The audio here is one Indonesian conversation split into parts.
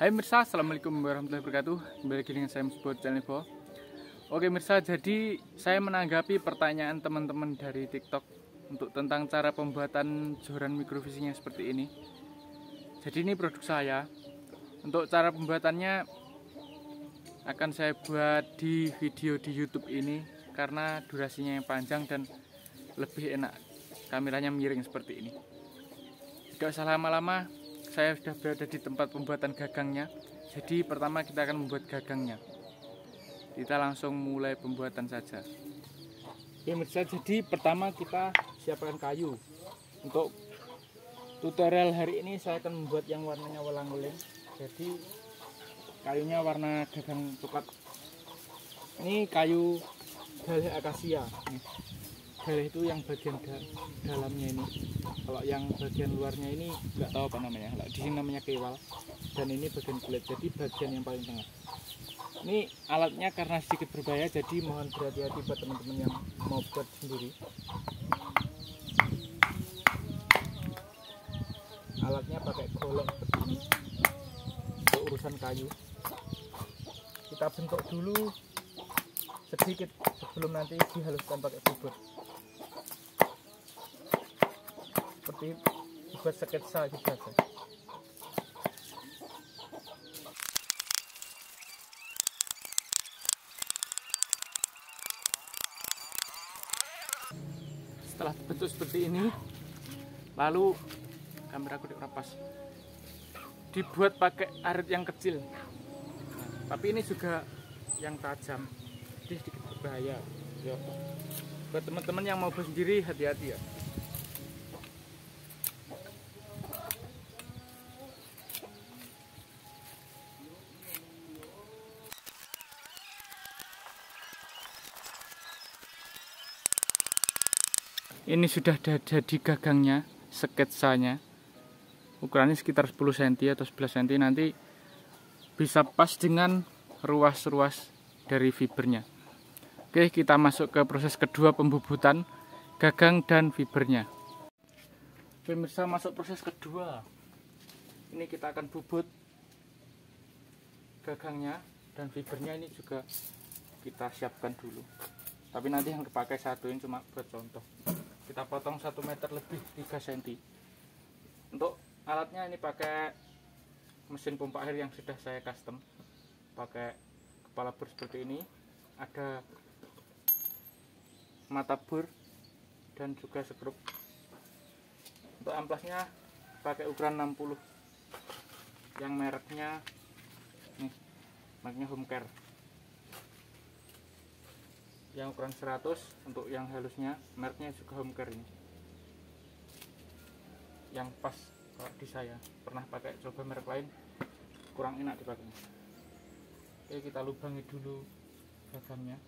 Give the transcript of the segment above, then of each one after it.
Hai Mirsa, Assalamualaikum warahmatullahi wabarakatuh. Kembali lagi dengan saya Musbot Channel Info. Oke Mirsa, jadi saya menanggapi pertanyaan teman-teman dari TikTok untuk tentang cara pembuatan joran mikrofishingnya seperti ini. Jadi ini produk saya. Untuk cara pembuatannya akan saya buat di video di YouTube ini karena durasinya yang panjang dan lebih enak. Kameranya miring seperti ini. Tidak usah lama-lama, saya sudah berada di tempat pembuatan gagangnya. Jadi pertama kita akan membuat gagangnya. Kita langsung mulai pembuatan saja. Oke Mirsa, jadi pertama kita siapkan kayu. Untuk tutorial hari ini saya akan membuat yang warnanya walang-waling. Jadi kayunya warna gagang coklat. Ini kayu galih akasia. Galih itu yang bagian dalamnya ini. Kalau yang bagian luarnya ini nggak tahu apa namanya. Di sini namanya kewal. Dan ini bagian kulit. Jadi bagian yang paling tengah. Ini alatnya karena sedikit berbahaya, jadi mohon berhati-hati buat teman-teman yang mau buat sendiri. Alatnya pakai golok seperti ini untuk urusan kayu. Kita bentuk dulu sedikit sebelum nanti dihaluskan pakai bubur. Seperti buat sketsa juga. Setelah bentuk seperti ini, lalu kameraku dirapas, dibuat pakai arit yang kecil. Tapi ini juga yang tajam, jadi sedikit berbahaya. Yo. Buat teman-teman yang mau buat sendiri, hati-hati ya. Ini sudah jadi gagangnya, sketsanya. Ukurannya sekitar 10 cm atau 11 cm, nanti bisa pas dengan ruas-ruas dari fibernya. Oke, kita masuk ke proses kedua, pembubutan gagang dan fibernya. Pemirsa, masuk proses kedua. Ini kita akan bubut gagangnya dan fibernya, ini juga kita siapkan dulu. Tapi nanti yang dipakai satu ini cuma buat contoh. Kita potong 1 meter lebih 3 cm. Untuk alatnya ini pakai mesin pompa air yang sudah saya custom. Pakai kepala bor seperti ini. Ada mata bor dan juga skrup. Untuk amplasnya pakai ukuran 60. Yang mereknya nih, mereknya Homecare. Yang ukuran 100, untuk yang halusnya mereknya juga Homecare ini. Yang pas kalau di saya, pernah pakai coba merek lain kurang enak dipakai. Oke, kita lubangi dulu gagangnya.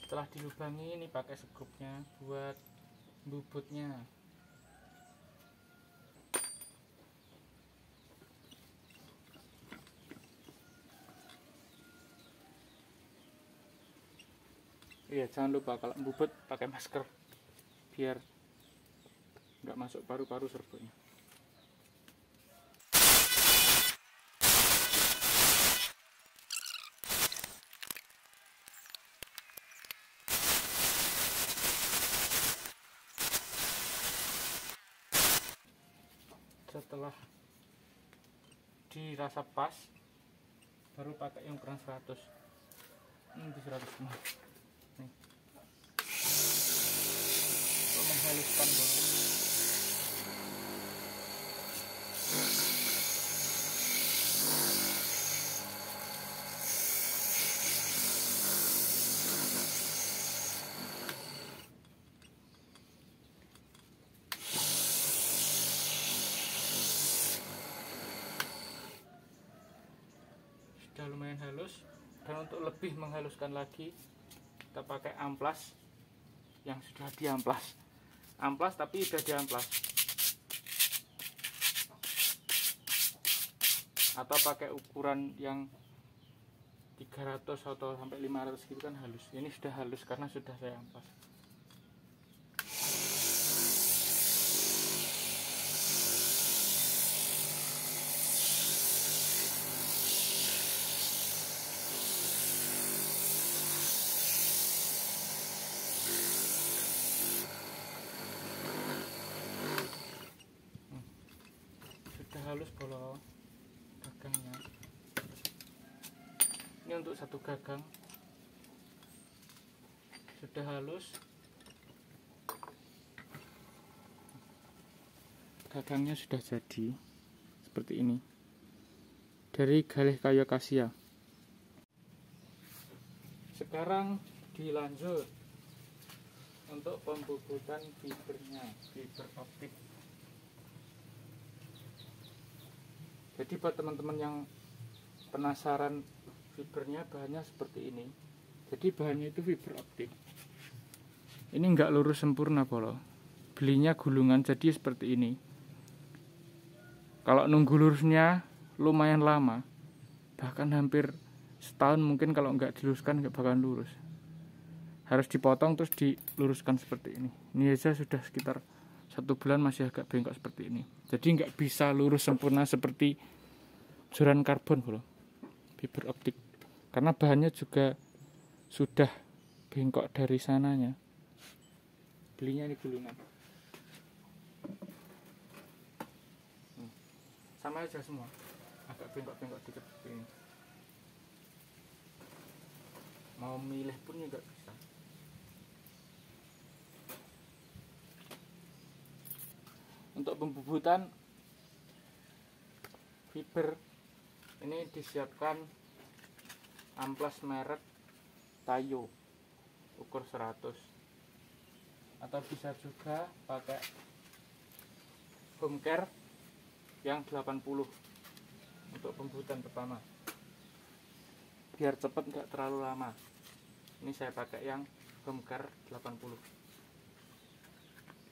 Setelah dilubangi, ini pakai skrupnya buat bubutnya. Iya, jangan lupa kalau bubut pakai masker biar nggak masuk paru-paru serbuknya. Setelah dirasa pas, baru pakai yang ukuran 100. Ini 100 semua. Nih. Untuk menghaluskan bola. sudah lumayan halus, dan untuk lebih menghaluskan lagi kita pakai amplas yang sudah diamplas. Amplas tapi sudah diamplas. Atau pakai ukuran yang 300 atau sampai 500 gitu kan halus. Ini sudah halus karena sudah saya amplas. Sudah halus bolong gagangnya. Ini untuk satu gagang sudah halus. Gagangnya sudah jadi seperti ini dari galih kayu akasia. Sekarang dilanjut untuk pembubutan fibernya, fiber optik. Jadi buat teman-teman yang penasaran fibernya, bahannya seperti ini. Jadi bahannya itu fiber optik. Ini enggak lurus sempurna polo. Belinya gulungan jadi seperti ini. Kalau nunggu lurusnya lumayan lama, bahkan hampir setahun mungkin kalau enggak diluruskan enggak bakalan lurus. Harus dipotong terus diluruskan seperti ini. Ini aja sudah sekitar 1 bulan masih agak bengkok seperti ini. Jadi nggak bisa lurus sempurna seperti joran karbon bro, fiber optik, karena bahannya juga sudah bengkok dari sananya. Belinya ini gulungan. Sama aja semua, agak bengkok-bengkok dikit seperti ini. Mau milih pun juga bisa. Untuk pembubutan fiber ini disiapkan amplas merek Tayo ukur 100, atau bisa juga pakai home care yang 80 untuk pembubutan pertama biar cepat nggak terlalu lama. Ini saya pakai yang home care 80,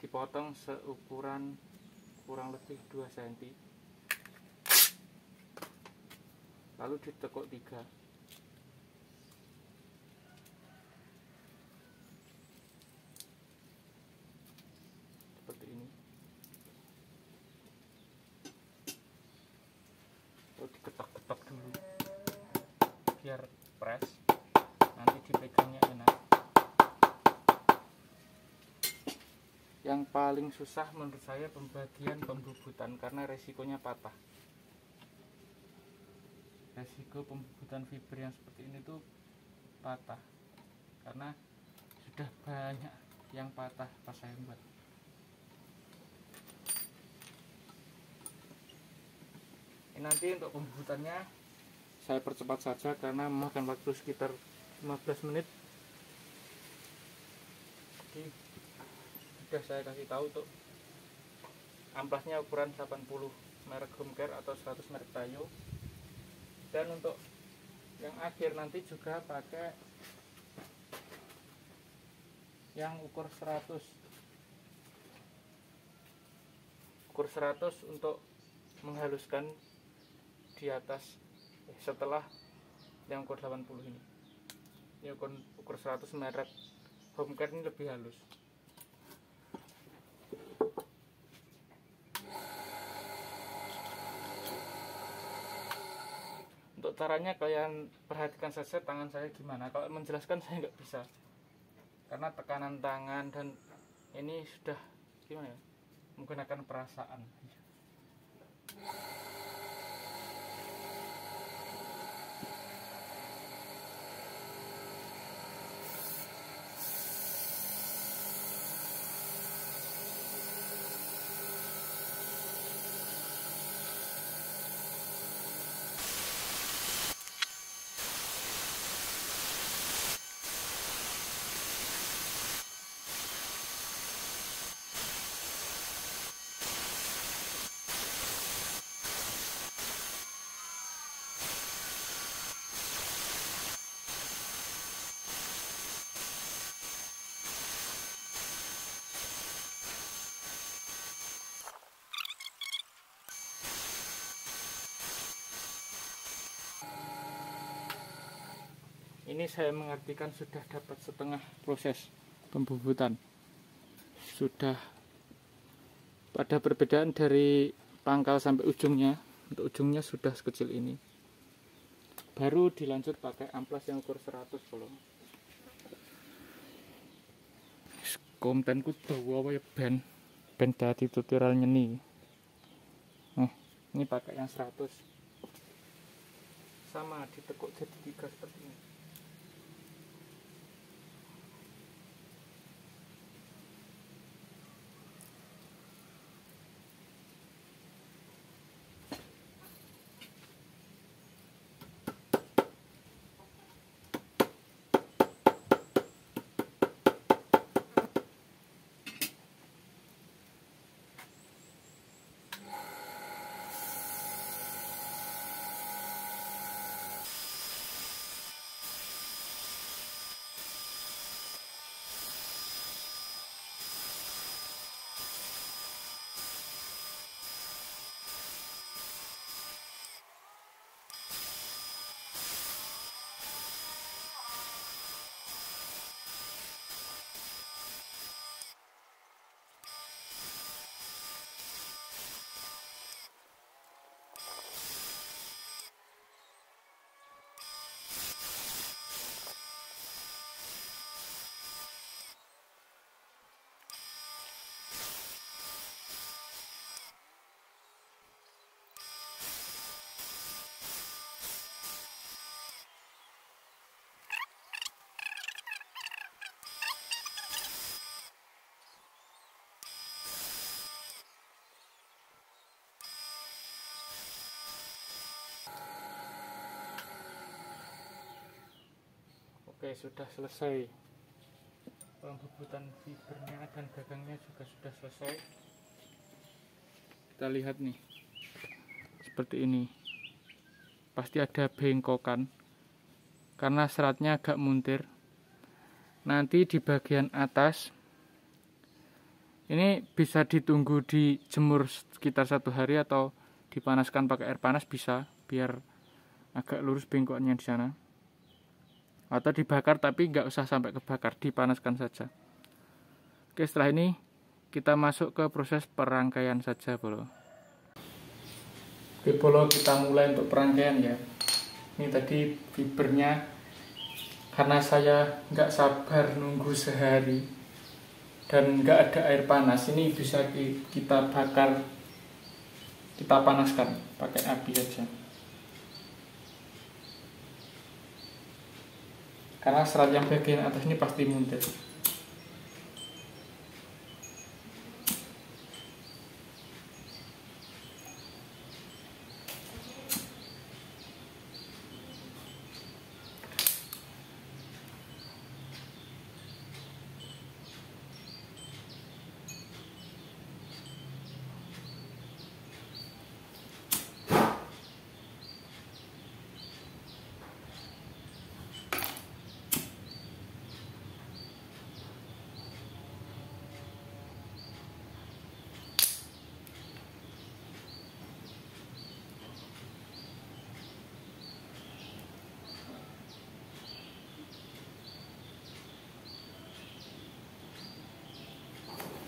dipotong seukuran kurang lebih 2 cm, lalu ditekuk 3. Seperti ini. Lalu diketok-ketok dulu biar press, nanti dipegangnya enak. Yang paling susah menurut saya pembagian pembubutan karena resikonya patah. Resiko pembubutan fiber yang seperti ini tuh patah karena sudah banyak yang patah pas saya buat. Ini nanti untuk pembubutannya saya percepat saja karena memakan waktu sekitar 15 menit. Jadi sudah saya kasih tahu tuh, amplasnya ukuran 80 merek home care atau 100 merek Tayo. Dan untuk yang akhir nanti juga pakai yang ukur 100. Ukur 100 untuk menghaluskan di atas setelah yang ukur 80 ini. Ini ukur 100 merek home care ini lebih halus. Untuk caranya kalian perhatikan saja tangan saya gimana. Kalau menjelaskan saya nggak bisa karena tekanan tangan dan ini sudah gimana ya, menggunakan perasaan. ini saya mengartikan sudah dapat setengah proses pembubutan. Sudah ada perbedaan dari pangkal sampai ujungnya. Untuk ujungnya sudah sekecil ini. Baru dilanjut pakai amplas yang ukur 100 kalau. Kontenku dawa ya ben dadi tutorial nyeni. Nah, ini pakai yang 100. Sama ditekuk jadi 3 seperti ini. Oke, sudah selesai. Pembubutan fibernya dan gagangnya juga sudah selesai. Kita lihat nih. Seperti ini. Pasti ada bengkokan karena seratnya agak muntir. Nanti di bagian atas ini bisa ditunggu dijemur sekitar 1 hari atau dipanaskan pakai air panas bisa, biar agak lurus bengkoknya di sana. Atau dibakar, tapi nggak usah sampai kebakar, dipanaskan saja. Oke, setelah ini kita masuk ke proses perangkaian saja, Bolo. Oke, Bolo, kita mulai untuk perangkaian ya. Ini tadi fibernya, karena saya nggak sabar nunggu sehari dan nggak ada air panas, ini bisa kita bakar, kita panaskan pakai api aja. Karena serat yang bagian atas ini pasti muntir.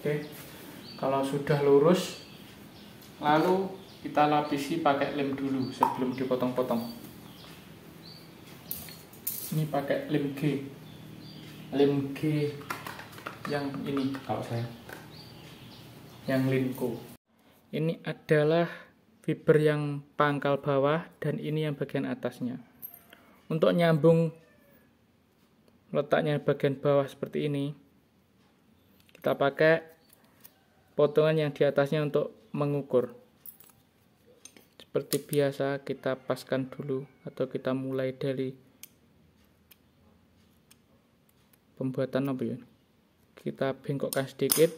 Oke, kalau sudah lurus, lalu kita lapisi pakai lem dulu sebelum dipotong-potong. Ini pakai lem G yang ini kalau saya, yang Linko. Ini adalah fiber yang pangkal bawah dan ini yang bagian atasnya. Untuk nyambung letaknya bagian bawah seperti ini, kita pakai potongan yang di atasnya untuk mengukur. Seperti biasa kita paskan dulu atau kita mulai dari pembuatan apa ya? Kita bengkokkan sedikit,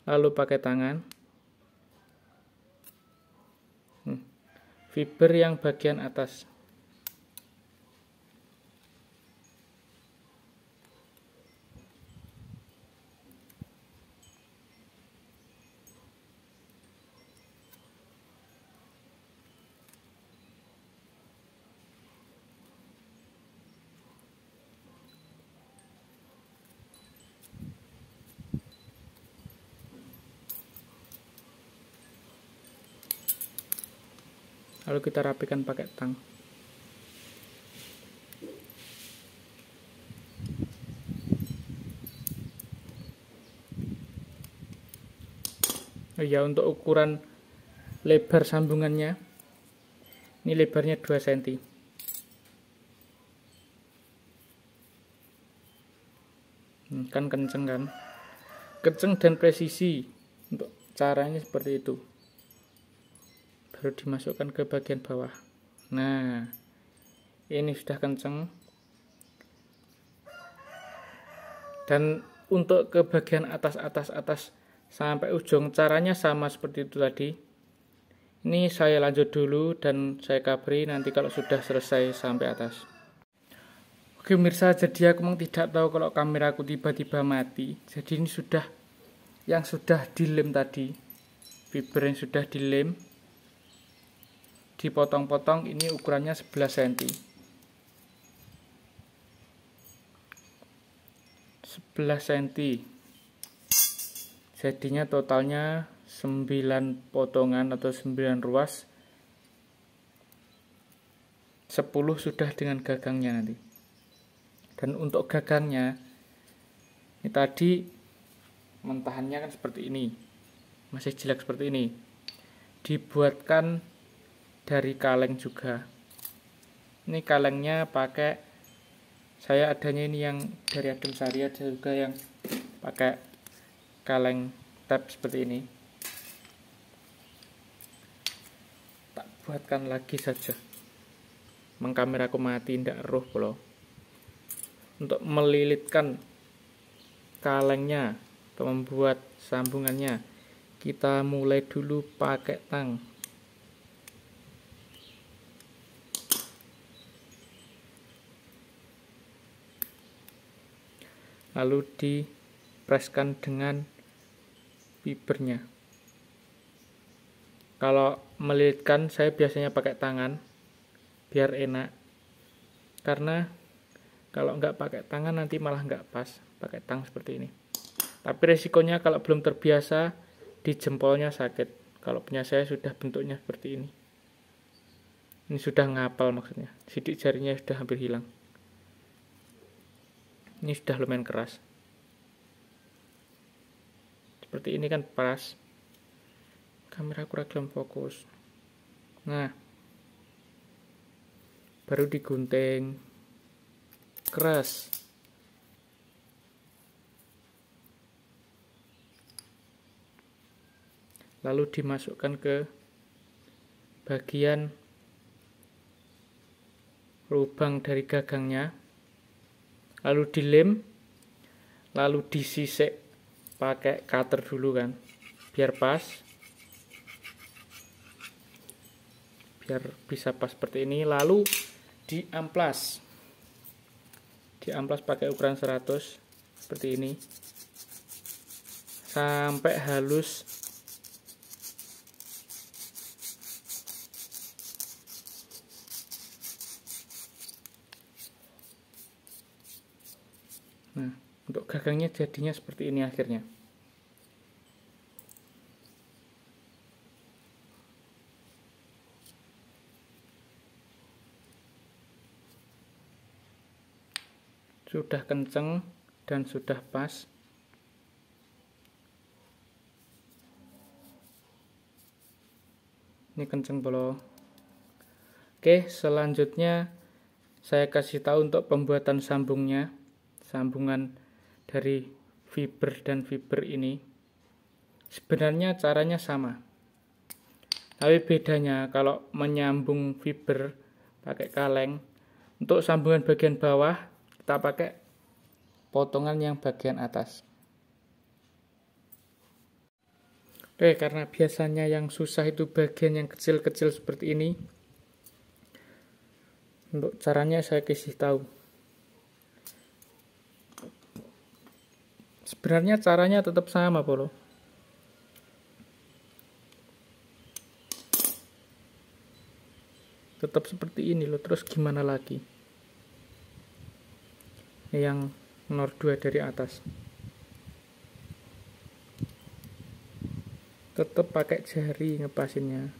lalu pakai tangan. Fiber yang bagian atas. lalu kita rapikan pakai tang. Oh ya, untuk ukuran lebar sambungannya, ini lebarnya 2 cm. Kan kenceng kan? Kenceng dan presisi. Untuk caranya seperti itu. Baru dimasukkan ke bagian bawah. Nah, ini sudah kenceng. Dan untuk ke bagian atas sampai ujung, caranya sama seperti itu tadi. Ini saya lanjut dulu dan saya kabari nanti kalau sudah selesai sampai atas. Oke pemirsa, jadi aku memang tidak tahu kalau kameraku tiba-tiba mati. Jadi ini yang sudah dilem tadi, fiber yang sudah dilem, dipotong-potong. Ini ukurannya 11 cm. 11 cm. Jadinya totalnya 9 potongan atau 9 ruas. 10 sudah dengan gagangnya nanti. Dan untuk gagangnya, ini tadi mentahannya kan seperti ini, masih jelek seperti ini. Dibuatkan dari kaleng juga. Ini kalengnya pakai, saya adanya ini yang dari Adem Sari, ada juga yang pakai kaleng tab seperti ini. Tak buatkan lagi saja. Kameraku mati, ndak roh polo. Untuk melilitkan kalengnya atau membuat sambungannya, kita mulai dulu pakai tang. Lalu dipreskan dengan fibernya. Kalau melilitkan saya biasanya pakai tangan biar enak, karena kalau nggak pakai tangan nanti malah nggak pas pakai tang seperti ini. Tapi resikonya kalau belum terbiasa di jempolnya sakit. Kalau punya saya sudah bentuknya seperti ini. Ini sudah ngapal maksudnya. Sidik jarinya sudah hampir hilang. Ini sudah lumayan keras. Seperti ini kan pas. Kamera kurang fokus. Nah, baru digunting. Keras. Lalu dimasukkan ke bagian lubang dari gagangnya, lalu dilem, lalu disisik pakai cutter dulu kan, biar pas, biar bisa pas seperti ini. Lalu diamplas pakai ukuran 100 seperti ini sampai halus. Nah, untuk gagangnya jadinya seperti ini akhirnya. Sudah kenceng dan sudah pas. Ini kenceng belum? Oke, selanjutnya saya kasih tahu untuk pembuatan sambungnya. Sambungan dari fiber dan fiber ini. Sebenarnya caranya sama. Tapi bedanya kalau menyambung fiber pakai kaleng, untuk sambungan bagian bawah kita pakai potongan yang bagian atas. Oke, karena biasanya yang susah itu bagian yang kecil-kecil seperti ini. Untuk caranya saya kasih tahu. Sebenarnya caranya tetap sama, Polo. Tetap seperti ini loh, terus gimana lagi? Yang nomor 2 dari atas. Tetap pakai jari ngepasinnya.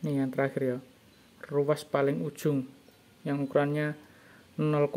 Nih yang terakhir ya, ruas paling ujung yang ukurannya 0,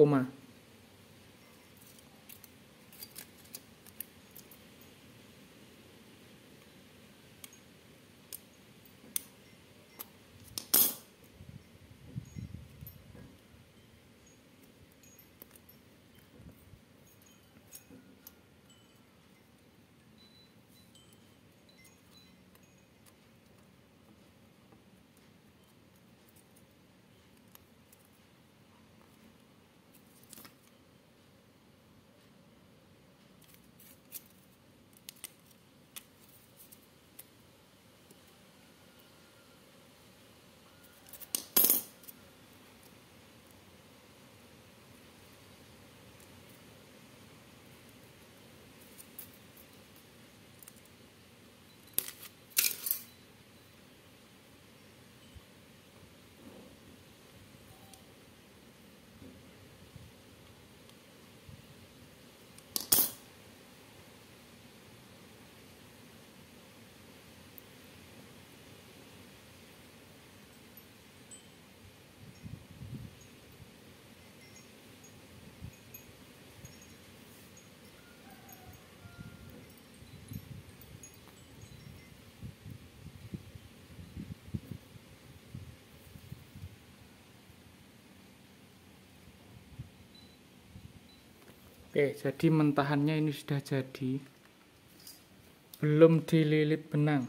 Oke, jadi mentahannya ini sudah jadi. Belum dililit benang.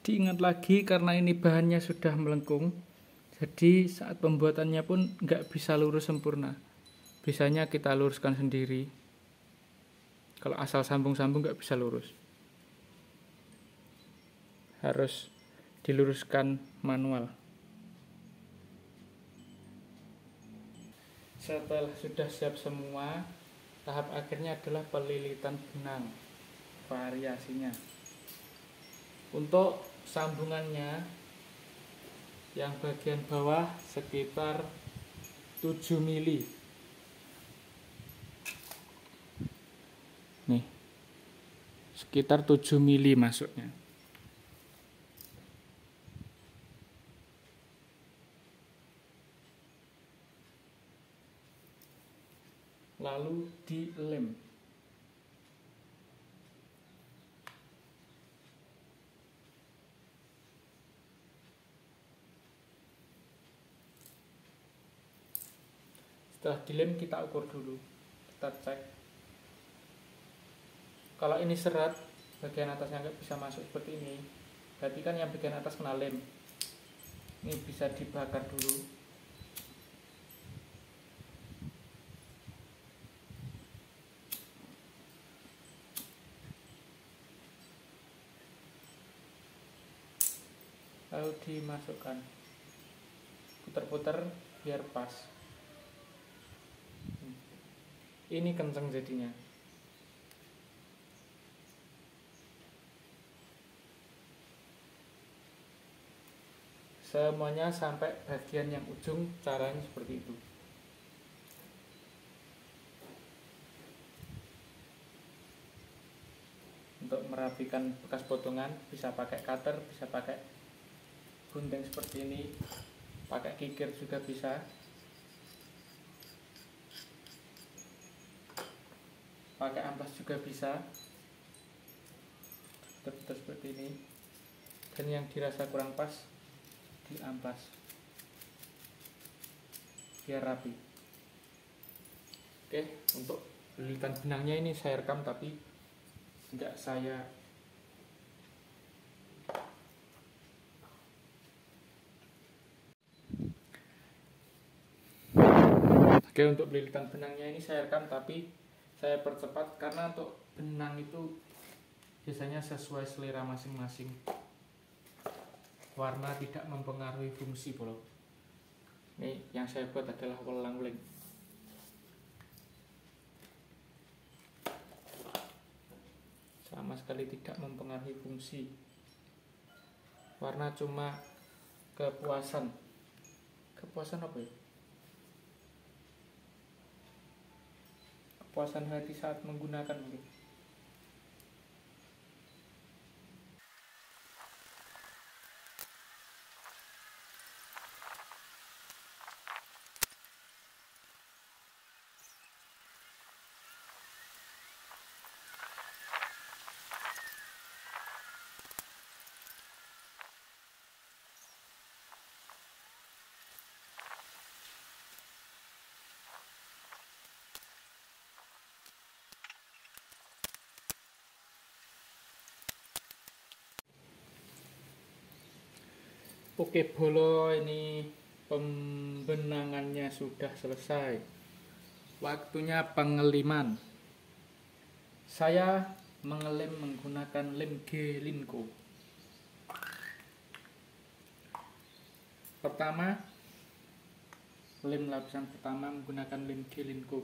Diingat lagi karena ini bahannya sudah melengkung. Jadi saat pembuatannya pun nggak bisa lurus sempurna. Biasanya kita luruskan sendiri. Kalau asal sambung-sambung nggak bisa lurus. Harus diluruskan manual. Setelah sudah siap semua, tahap akhirnya adalah pelilitan benang variasinya. Untuk sambungannya, yang bagian bawah sekitar 7 mili. Nih, sekitar 7 mili masuknya. Lalu dilem. Setelah dilem kita ukur dulu, kita cek. Kalau ini serat, bagian atasnya nggak bisa masuk seperti ini, berarti kan yang bagian atas kena lem. Ini bisa dibakar dulu. Lalu dimasukkan, putar-putar biar pas. Ini kenceng jadinya. Semuanya sampai bagian yang ujung, caranya seperti itu. Untuk merapikan bekas potongan bisa pakai cutter, bisa pakai gunting seperti ini, pakai kikir juga bisa, pakai ampas juga bisa, putar seperti ini. Dan yang dirasa kurang pas, diampas biar rapi. Oke, untuk lilitan benangnya ini saya rekam tapi enggak saya Oke, untuk lilitan benangnya ini saya rekam tapi saya percepat karena untuk benang itu biasanya sesuai selera masing-masing. Warna tidak mempengaruhi fungsi bolong. Ini yang saya buat adalah welang-weling. Sama sekali tidak mempengaruhi fungsi. Warna cuma kepuasan. Kepuasan apa ya? Kepuasan hati saat menggunakan mungkin. Oke Bolo, ini pembenangannya sudah selesai. Waktunya pengeliman. Saya mengelem menggunakan lem G Linko. Pertama, lem lapisan pertama menggunakan lem G Linko.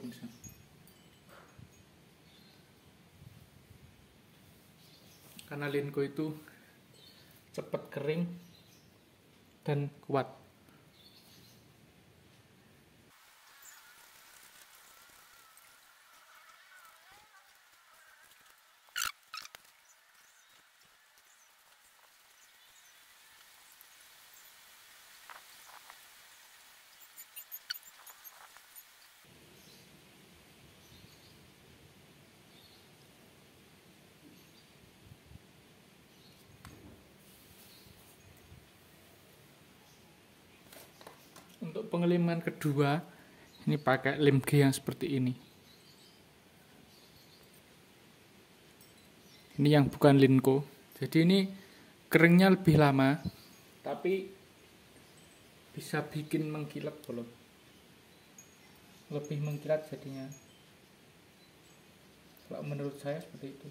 Karena Linko itu cepat kering dan kuat. Untuk pengeliman kedua, ini pakai lem G yang seperti ini. Ini yang bukan Linko. Jadi ini keringnya lebih lama, tapi bisa bikin mengkilat Bolo. Lebih mengkilat jadinya. Kalau menurut saya seperti itu.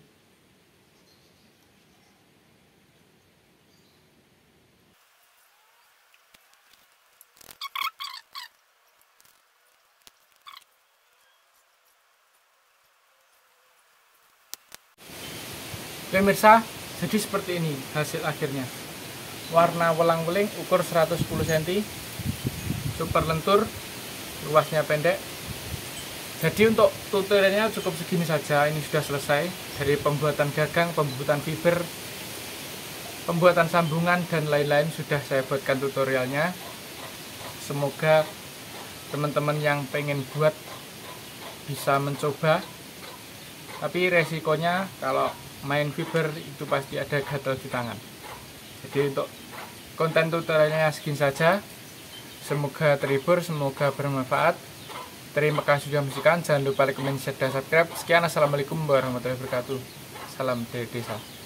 Oke pemirsa, jadi seperti ini hasil akhirnya. Warna welang-weling, ukur 110 cm, super lentur, luasnya pendek. Jadi untuk tutorialnya cukup segini saja. Ini sudah selesai. Dari pembuatan gagang, pembuatan fiber, pembuatan sambungan, dan lain-lain sudah saya buatkan tutorialnya. Semoga teman-teman yang pengen buat bisa mencoba. Tapi resikonya kalau main fiber itu pasti ada gatal di tangan. Jadi untuk konten tutorialnya segini saja. Semoga terhibur, semoga bermanfaat. Terima kasih sudah menyaksikan. Jangan lupa like, comment, share, dan subscribe. Sekian, assalamualaikum warahmatullahi wabarakatuh. Salam dari desa.